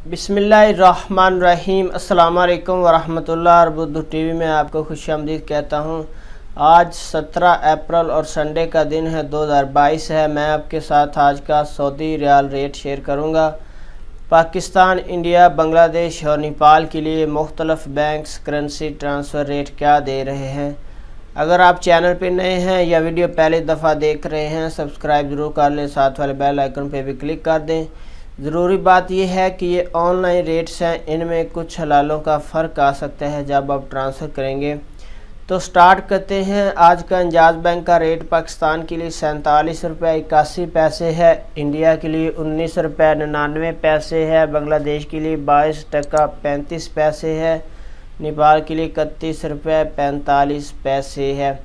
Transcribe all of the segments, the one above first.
बिस्मिल्लाहिर्रहमानिर्रहीम। अस्सलाम वालेकुम वरहमतुल्लाह। बुद्धू टीवी में आपको खुशामदीद कहता हूँ। आज 17 अप्रैल और संडे का दिन है, 2022 है। मैं आपके साथ आज का सऊदी रियाल रेट शेयर करूँगा। पाकिस्तान, इंडिया, बांग्लादेश और नेपाल के लिए मुख्तलिफ बैंक्स करेंसी ट्रांसफ़र रेट क्या दे रहे हैं। अगर आप चैनल पर नए हैं या वीडियो पहली दफ़ा देख रहे हैं, सब्सक्राइब ज़रूर कर लें, साथ वाले बेल आइकन पर भी क्लिक कर दें। ज़रूरी बात यह है कि ये ऑनलाइन रेट्स हैं, इनमें कुछ हलालों का फ़र्क आ सकता है जब आप ट्रांसफ़र करेंगे। तो स्टार्ट करते हैं। आज का इंजाज़ बैंक का रेट पाकिस्तान के लिए 47 रुपये 81 पैसे है, इंडिया के लिए 19 रुपये 99 पैसे है, बांग्लादेश के लिए 22 टका 35 पैसे है, नेपाल के लिए 31 रुपये 45 पैसे है।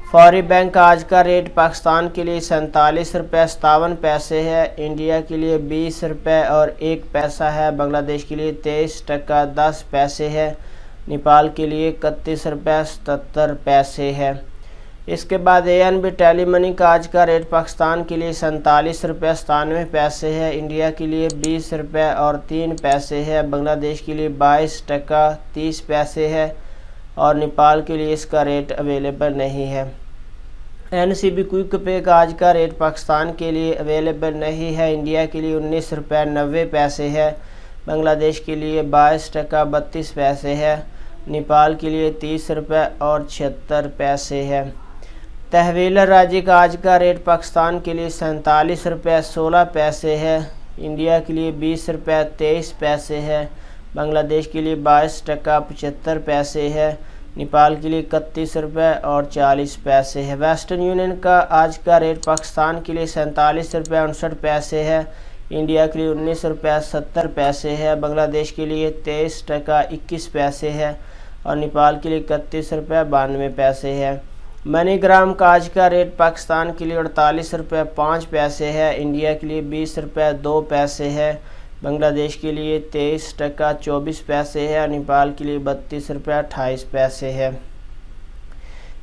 फौरी बैंक आज का रेट पाकिस्तान के लिए 47 रुपये 57 पैसे है, इंडिया के लिए 20 रुपये और 1 पैसा है, बांग्लादेश के लिए 23 टका 10 पैसे है, नेपाल के लिए 31 रुपये 77 पैसे है। इसके बाद ANB टेली मनी का आज का रेट पाकिस्तान के लिए 47 रुपये 97 पैसे है, इंडिया के लिए 20 रुपये और 3 पैसे है, बांग्लादेश के लिए 22 टका 30 पैसे है और नेपाल के लिए इसका रेट अवेलेबल नहीं है। NCB क्विक पे का आज का रेट पाकिस्तान के लिए अवेलेबल नहीं है, इंडिया के लिए 19 रुपये 90 पैसे है, बांग्लादेश के लिए 22 टका 32 पैसे है, नेपाल के लिए 30 रुपये और 76 पैसे है। तहवील राजी का आज का रेट पाकिस्तान के लिए 47 रुपये 16 पैसे है, इंडिया के लिए 20 रुपये 23 पैसे है, बांग्लादेश के लिए 22 टका 75 पैसे है, नेपाल के लिए 31 रुपये और 40 पैसे है। वेस्टर्न यूनियन का आज का रेट पाकिस्तान के लिए 47 रुपये 59 पैसे है, इंडिया के लिए 19 रुपये 70 पैसे है, बांग्लादेश के लिए 23 टका 21 पैसे है और नेपाल के लिए 31 रुपये 92 पैसे है। मनीग्राम का आज का रेट पाकिस्तान के लिए 48 रुपये 5 पैसे है, इंडिया के लिए 20 रुपये 2 पैसे है, बांग्लादेश के लिए 23 टका 24 पैसे है, नेपाल के लिए 32 रुपये 28 पैसे है।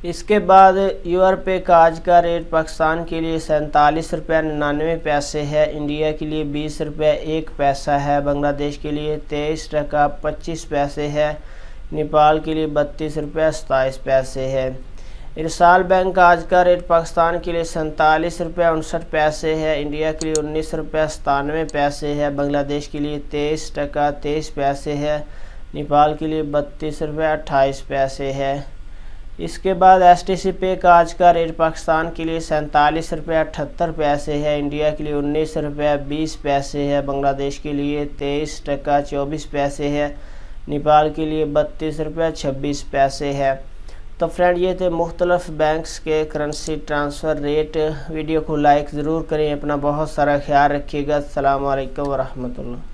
इसके बाद यूरोपे का आज का रेट पाकिस्तान के लिए 47 रुपये 99 पैसे है, इंडिया के लिए 20 रुपये 1 पैसा है, बांग्लादेश के लिए 23 टका 25 पैसे है, नेपाल के लिए 32 रुपये 27 पैसे है। इरसाल बैंक का आज का रेट पाकिस्तान के लिए 47 रुपये 59 पैसे है, इंडिया के लिए 19 रुपये 97 पैसे है, बांग्लादेश के लिए 23 टका 23 पैसे है, नेपाल के लिए 32 रुपये 28 पैसे है। इसके बाद STC पे का आज का रेट पाकिस्तान के लिए 47 रुपये 78 पैसे है, इंडिया के लिए 19 रुपये 20 पैसे है, बांग्लादेश के लिए 23 टका 24 पैसे है, नेपाल के लिए 32 रुपये 26 पैसे है। तो फ्रेंड, ये थे मुख्तलिफ बैंक्स के करेंसी ट्रांसफ़र रेट। वीडियो को लाइक ज़रूर करें, अपना बहुत सारा ख्याल रखिएगा। अस्सलाम वालेकुम वरहमतुल्लाह।